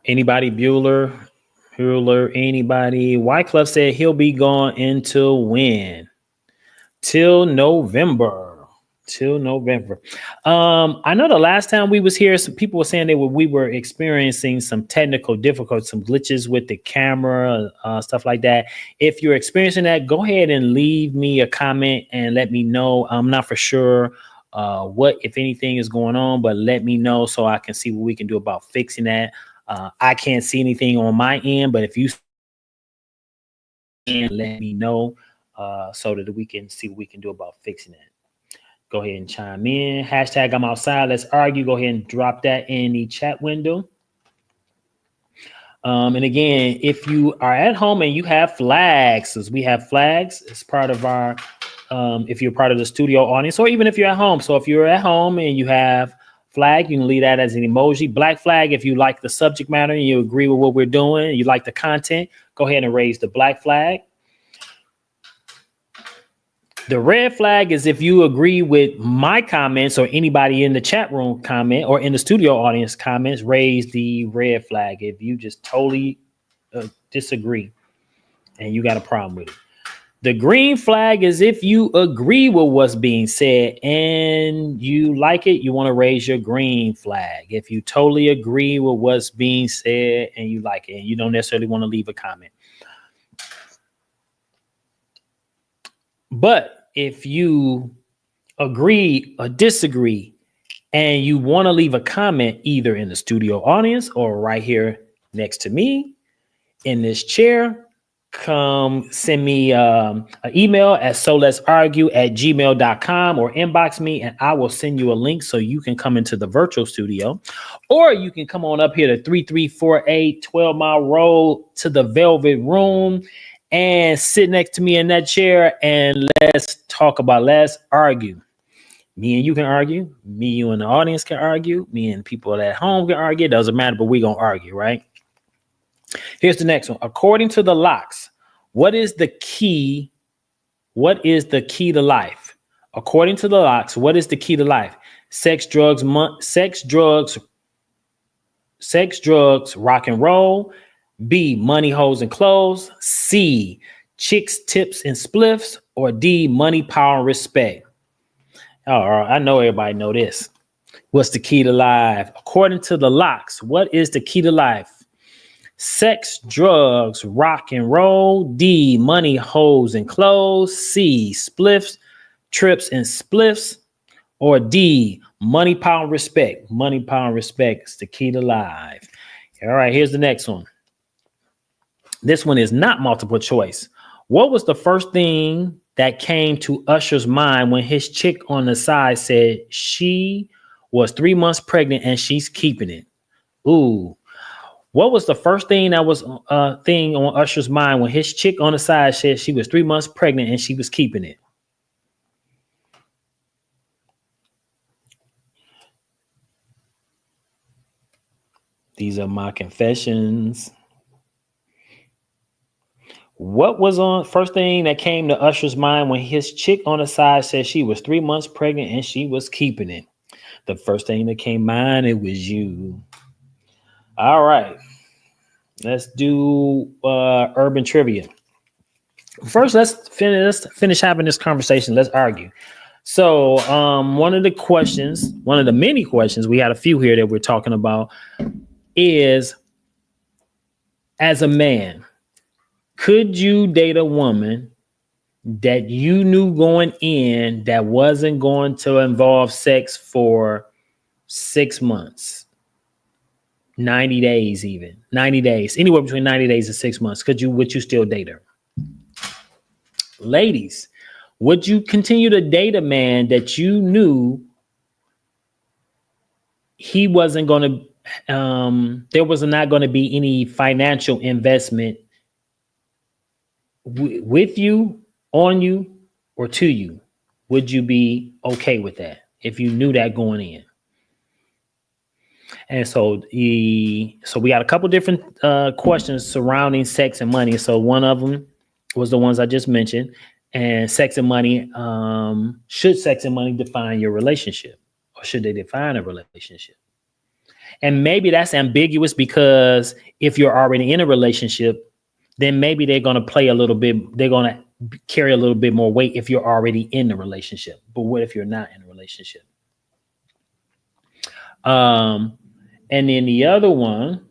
Anybody? Bueller, anybody? Wyclef said he'll be gone until when? Till November. Till November. I know the last time we was here, some people were saying we were experiencing some technical difficulties, some glitches with the camera, stuff like that. If you're experiencing that, go ahead and leave me a comment and let me know. I'm not for sure what, if anything, is going on, but let me know so I can see what we can do about fixing that. I can't see anything on my end, but if you can, let me know so that we can see what we can do about fixing it. Go ahead and chime in. Hashtag I'm outside. Let's argue. Go ahead and drop that in the chat window. And again, if you are at home and you have flags, as we have flags as part of our, if you're part of the studio audience, or even if you're at home. So if you're at home and you have flag, you can leave that as an emoji. Black flag, if you like the subject matter and you agree with what we're doing, you like the content, go ahead and raise the black flag. The red flag is if you agree with my comments or anybody in the chat room comment or in the studio audience comments, raise the red flag. If you just totally disagree and you got a problem with it. The green flag is if you agree with what's being said and you like it, you want to raise your green flag. If you totally agree with what's being said and you like it, and you don't necessarily want to leave a comment. But if you agree or disagree and you want to leave a comment either in the studio audience or right here next to me in this chair, come send me an email at soletsargue@gmail.com or inbox me and I will send you a link so you can come into the virtual studio, or you can come on up here to 3348 12 Mile Road to the Velvet Room and sit next to me in that chair and let's argue. Me and you can argue. Me, you, and the audience can argue. Me and people at home can argue. It doesn't matter, but we're going to argue, right? Here's the next one. According to the locks, what is the key? What is the key to life? According to the locks, what is the key to life? Sex, drugs, rock and roll. B, money, hoes, and clothes. C, chicks, tips, and spliffs. Or D, money, power, and respect. All right, I know everybody know this. What's the key to life? According to the locks, what is the key to life? Sex, drugs, rock and roll. D, money, hoes, and clothes. C, spliffs, trips, and spliffs. Or D, money, power, and respect. Money, power, and respect is the key to life. All right, here's the next one. This one is not multiple choice. What was the first thing that came to Usher's mind when his chick on the side said she was 3 months pregnant and she's keeping it? Ooh. What was the first thing that was a thing on Usher's mind when his chick on the side said she was 3 months pregnant and she was keeping it? These are my confessions. What was on first thing that came to Usher's mind when his chick on the side said she was 3 months pregnant and she was keeping it? The first thing that came to mind, it was you. All right. Let's do urban trivia. First, let's finish having this conversation. Let's argue. So one of the many questions, we had a few here that we're talking about, is, as a man, could you date a woman that you knew going in that wasn't going to involve sex for 6 months, 90 days, even 90 days, anywhere between 90 days and 6 months? Would you still date her? Ladies, would you continue to date a man that you knew he wasn't going to, there was not going to be any financial investment with you, on you, or to you? Would you be okay with that if you knew that going in? And so we got a couple different questions surrounding sex and money. So one of them was the ones I just mentioned. And sex and money, should sex and money define your relationship, or should they define a relationship? And maybe that's ambiguous, because if you're already in a relationship, then maybe they're going to carry a little bit more weight if you're already in the relationship. But what if you're not in a relationship? And then the other one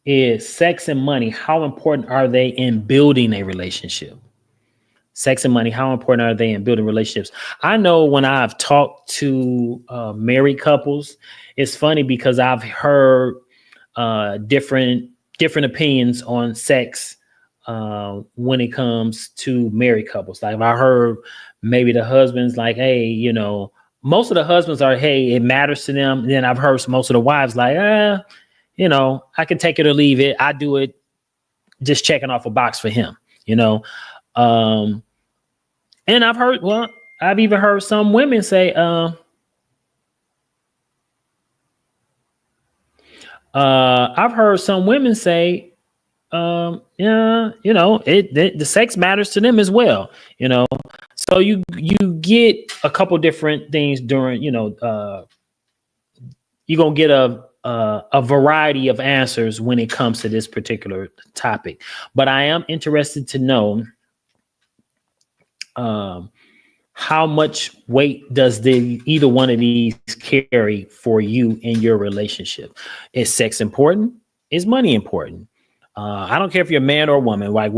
is sex and money. How important are they in building a relationship? Sex and money, how important are they in building relationships? I know when I've talked to married couples, it's funny because I've heard different opinions on sex when it comes to married couples. Like, I heard maybe the husband's like, hey, most of the husbands are, hey, it matters to them. And then I've heard most of the wives like, I can take it or leave it. I do it just checking off a box for him, and I've even heard some women say, I've heard some women say, yeah, the sex matters to them as well, So you get a couple different things during, you're gonna get a variety of answers when it comes to this particular topic. But I am interested to know, how much weight does either one of these carry for you in your relationship? Is sex important? Is money important? I don't care if you're a man or a woman. Like,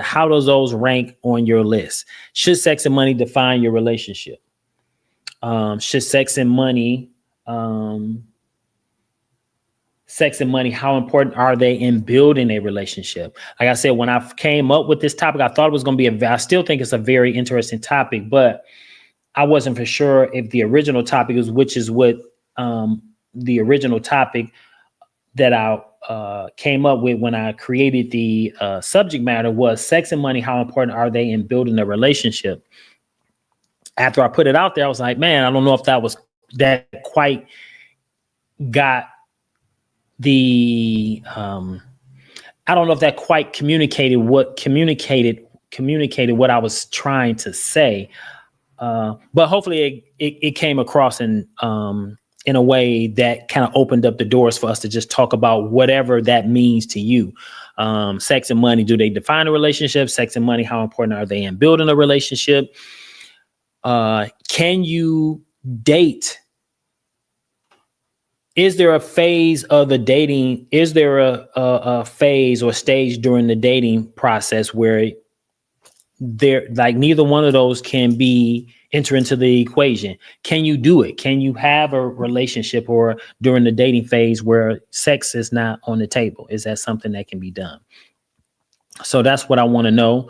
how does those rank on your list? Should sex and money define your relationship? Should sex and money, how important are they in building a relationship? Like I said, when I came up with this topic, I thought it was going to be I still think it's a very interesting topic, but I wasn't for sure if the original topic the original topic that I came up with when I created the subject matter was sex and money, how important are they in building a relationship? after I put it out there, I was like, man, I don't know if that quite got the I don't know if that quite communicated what I was trying to say. But hopefully it came across in a way that kind of opened up the doors for us to just talk about whatever that means to you. Sex and money, do they define a relationship? Sex and money, how important are they in building a relationship? Can you date? Is there a phase of the dating? Is there a phase or stage during the dating process where there, like, neither one of those can enter into the equation? Can you do it? Can you have a relationship or during the dating phase where sex is not on the table? Is that something that can be done? So that's what I want to know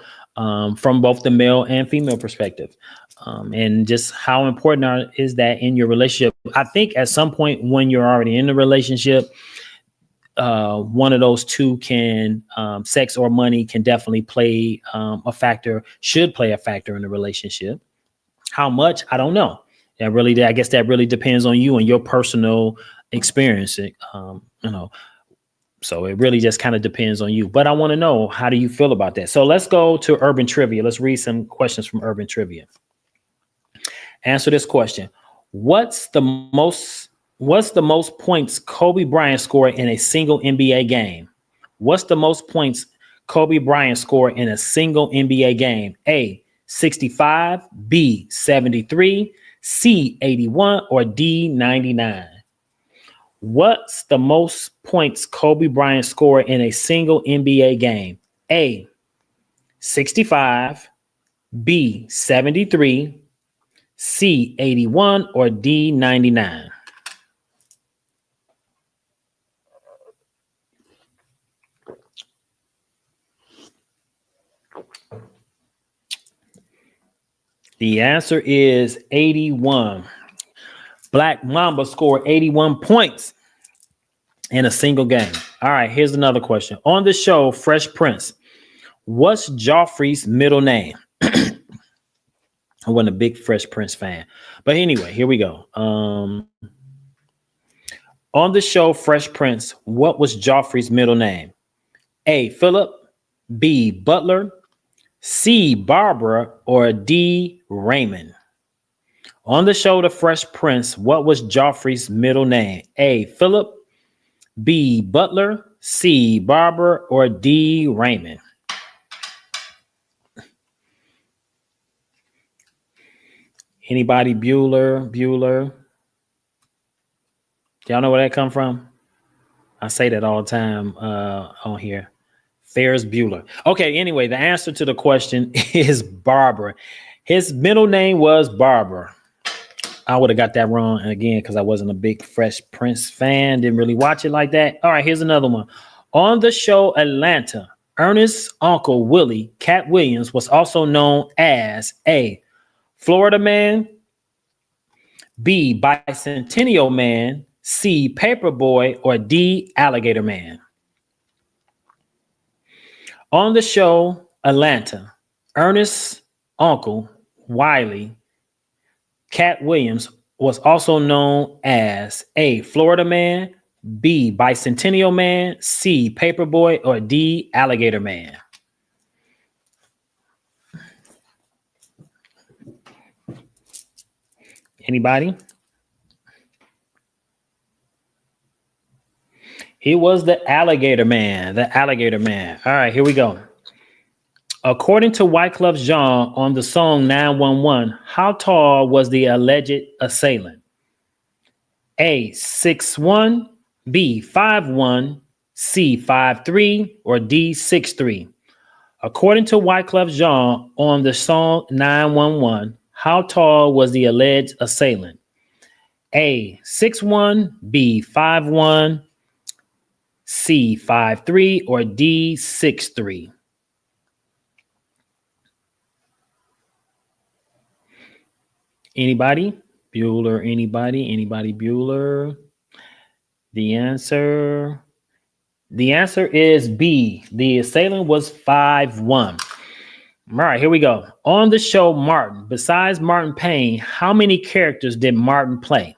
from both the male and female perspective. And just how important is that in your relationship? I think at some point when you're already in the relationship, one of those two can, sex or money can definitely play should play a factor in the relationship. How much? I don't know. I guess that really depends on you and your personal experience. So it really just kind of depends on you. But I want to know, how do you feel about that? So let's go to urban trivia. Let's read some questions from urban trivia. Answer this question. What's the most points Kobe Bryant scored in a single NBA game? What's the most points Kobe Bryant scored in a single NBA game? A, 65, B, 73, C, 81, or D, 99? What's the most points Kobe Bryant scored in a single NBA game? A, 65, B, 73, C, 81, or D, 99? The answer is 81. Black Mamba scored 81 points in a single game. All right, here's another question. On the show Fresh Prince, what's Joffrey's middle name? I wasn't a big Fresh Prince fan. But anyway, here we go. On the show Fresh Prince, what was Joffrey's middle name? A, Philip, B, Butler, C, Barbara, or D, Raymond? On the show The Fresh Prince, what was Joffrey's middle name? A, Philip, B, Butler, C, Barbara, or D, Raymond? Anybody? Bueller? Y'all know where that come from? I say that all the time on here. Ferris Bueller. Okay, anyway, the answer to the question is Barbara. His middle name was Barbara. I would have got that wrong again because I wasn't a big Fresh Prince fan. Didn't really watch it like that. All right, here's another one. On the show Atlanta, Ernest's uncle Willie, Cat Williams, was also known as A, Florida Man, B, Bicentennial Man, C, Paperboy, or D, Alligator Man? On the show Atlanta, Ernest's uncle Wiley, Cat Williams, was also known as A, Florida Man, B, Bicentennial Man, C, Paperboy, or D, Alligator Man? Anybody? He was the Alligator Man. The Alligator Man. All right, here we go. According to Wyclef Jean on the song 911, how tall was the alleged assailant? A, 6'1", B, 5'1", C, 5'3", or D, 6'3"? According to Wyclef Jean on the song 911, how tall was the alleged assailant? A, 6'1", B, 5'1", C, 5'3", or D, 6'3"? Anybody? Bueller, anybody? Anybody Bueller? The answer is B. The assailant was 5'1". All right, here we go. On the show Martin, besides Martin Payne, how many characters did Martin play?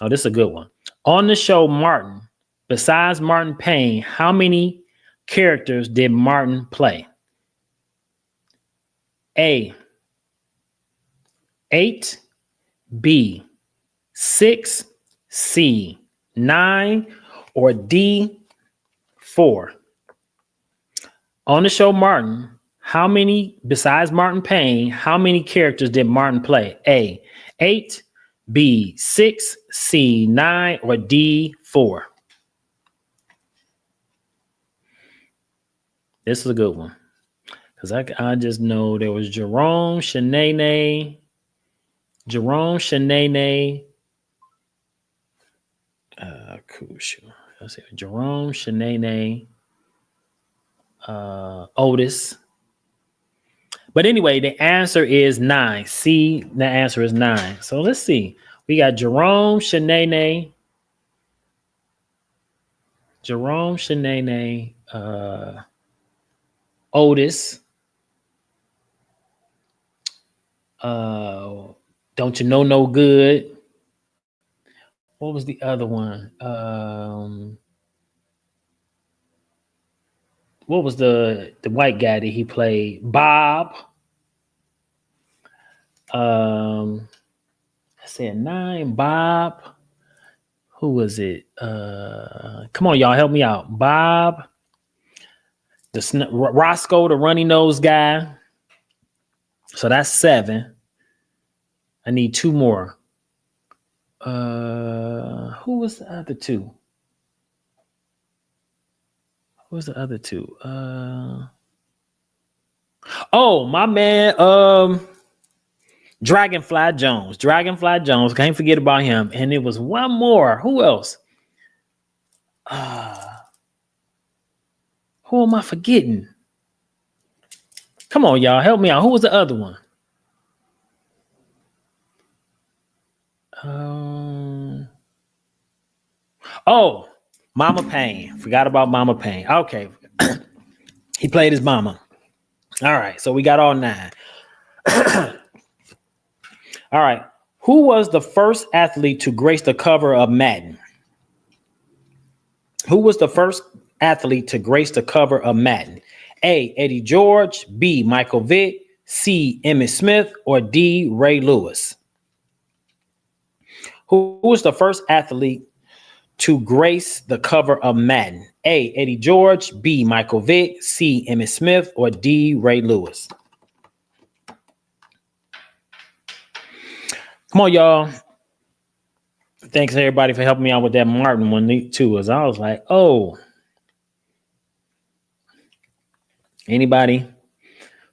Oh, this is a good one. On the show Martin, besides Martin Payne, how many characters did Martin play? A, 8, B, 6, C, 9, or D, 4? On the show Martin, how many, besides Martin Payne, how many characters did Martin play? A, 8, B, 6, C, 9, or D, 4? This is a good one. Because I just know there was Jerome, Shanae, let's see, Jerome, Shanae, Otis. But anyway, the answer is 9. C, the answer is 9. So let's see. We got Jerome, Shanae, Otis. Don't you know no good? What was the other one? What was the white guy that he played? Bob. I said 9. Bob. Who was it? Come on, y'all, help me out. Bob. Roscoe, the runny nose guy. So that's 7. I need 2 more. Who was the other 2? Who was the other 2? Oh, my man, Dragonfly Jones. Can't forget about him. And it was one more. Who else? Who am I forgetting? Come on, y'all, help me out. Who was the other one? Oh, Mama Payne. Forgot about Mama Payne. Okay. He played his mama. All right. So we got all 9. All right. Who was the first athlete to grace the cover of Madden? Who was the first athlete to grace the cover of Madden? A, Eddie George, B, Michael Vick, C, Emmitt Smith, or D, Ray Lewis? Who was the first athlete to grace the cover of Madden? A, Eddie George, B, Michael Vick, C, Emmitt Smith, or D, Ray Lewis? Come on, y'all. Thanks everybody for helping me out with that Martin one too. As I was like, oh, anybody?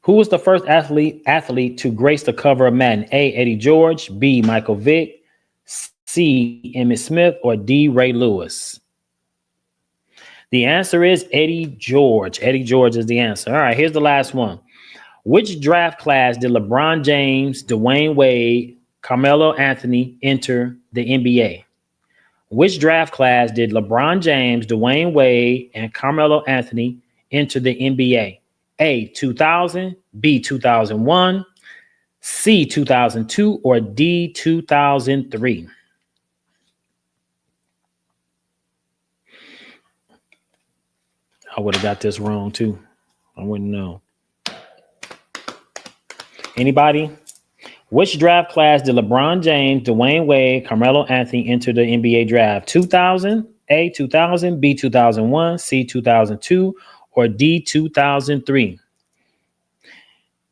Who was the first athlete to grace the cover of Madden? A, Eddie George, B, Michael Vick, C, Emmitt Smith, or D, Ray Lewis? The answer is Eddie George. Eddie George is the answer. All right, here's the last one. Which draft class did LeBron James, Dwayne Wade, Carmelo Anthony enter the NBA? Which draft class did LeBron James, Dwayne Wade, and Carmelo Anthony enter the NBA? A, 2000, B, 2001, C, 2002, or D, 2003? I would have got this wrong too. I wouldn't know. Anybody? Which draft class did LeBron James, Dwayne Wade, Carmelo Anthony enter the NBA draft? 2000, A, 2000, B, 2001, C, 2002, or D, 2003?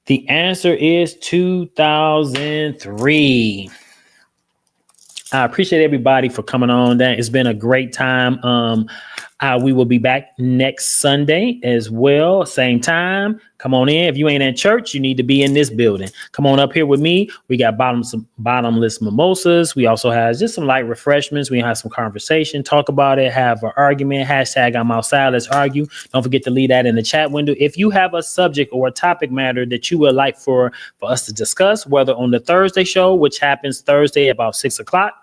The answer is 2003. I appreciate everybody for coming on. It's been a great time. We will be back next Sunday as well. Same time. Come on in. If you ain't in church, you need to be in this building. Come on up here with me. We got bottomless mimosas. We also have just some light refreshments. We have some conversation, talk about it, have an argument. Hashtag I'm outside. Let's argue. Don't forget to leave that in the chat window. If you have a subject or a topic matter that you would like for us to discuss, whether on the Thursday show, which happens Thursday about 6 o'clock,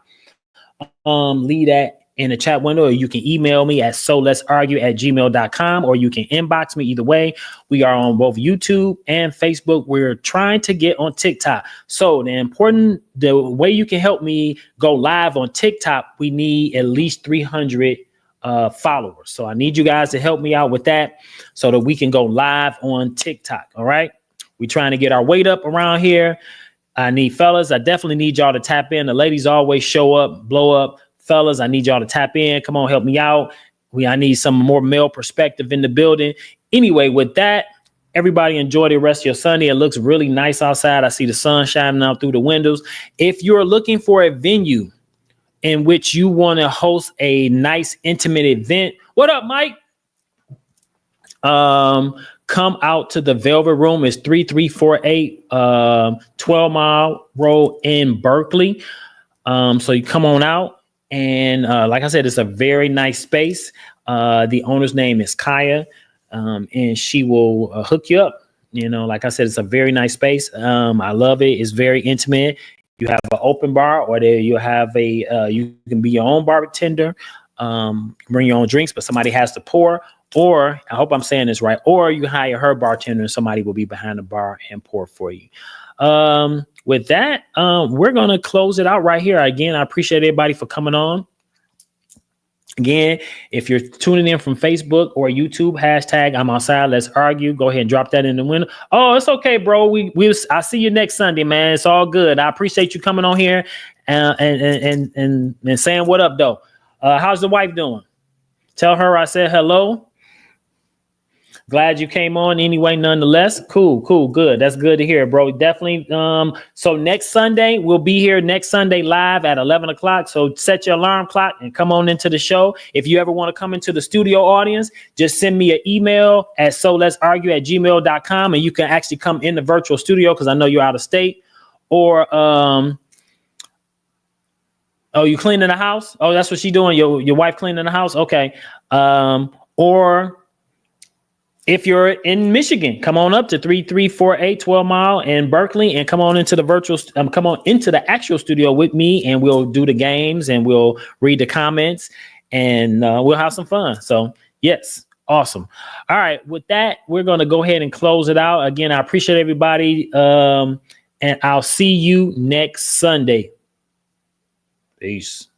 leave that in the chat window, or you can email me at soletsargue@gmail.com, or you can inbox me. Either way, we are on both YouTube and Facebook. We're trying to get on TikTok. So the way you can help me go live on TikTok, we need at least 300 followers. So I need you guys to help me out with that so that we can go live on TikTok. All right. We're trying to get our weight up around here. I definitely need y'all to tap in. The ladies always show up, blow up. Fellas, I need y'all to tap in. Come on, help me out. I need some more male perspective in the building. Anyway, with that, everybody enjoy the rest of your Sunday. It looks really nice outside. I see the sun shining out through the windows. If you're looking for a venue in which you want to host a nice, intimate event, what up, Mike? Come out to the Velvet Room. It's 3348 12 Mile Road in Berkeley. So you come on out. And like I said, it's a very nice space. The owner's name is Kaya, and she will hook you up. Like I said, it's a very nice space. I love it. It's very intimate. You have an open bar, or you have you can be your own bartender, bring your own drinks, but somebody has to pour. Or I hope I'm saying this right. Or you hire her bartender, and somebody will be behind the bar and pour for you. With that, we're going to close it out right here. Again, I appreciate everybody for coming on. Again, if you're tuning in from Facebook or YouTube, hashtag I'm outside, let's argue. Go ahead and drop that in the window. Oh, it's okay, bro. I'll see you next Sunday, man. It's all good. I appreciate you coming on here and saying what up, though. How's the wife doing? Tell her I said hello. Glad you came on anyway, nonetheless. Cool, good. That's good to hear, bro. Definitely. So next Sunday, we'll be here next Sunday live at 11 o'clock. So set your alarm clock and come on into the show. If you ever want to come into the studio audience, just send me an email at soletsargue@gmail.com, and you can actually come in the virtual studio because I know you're out of state. Or you cleaning the house? Oh, that's what she's doing. Your wife cleaning the house? Okay. Or if you're in Michigan, come on up to 3348 12 Mile in Berkeley and come on into the actual studio with me, and we'll do the games and we'll read the comments and we'll have some fun. So yes, awesome. All right. With that, we're going to go ahead and close it out. Again, I appreciate everybody. And I'll see you next Sunday. Peace.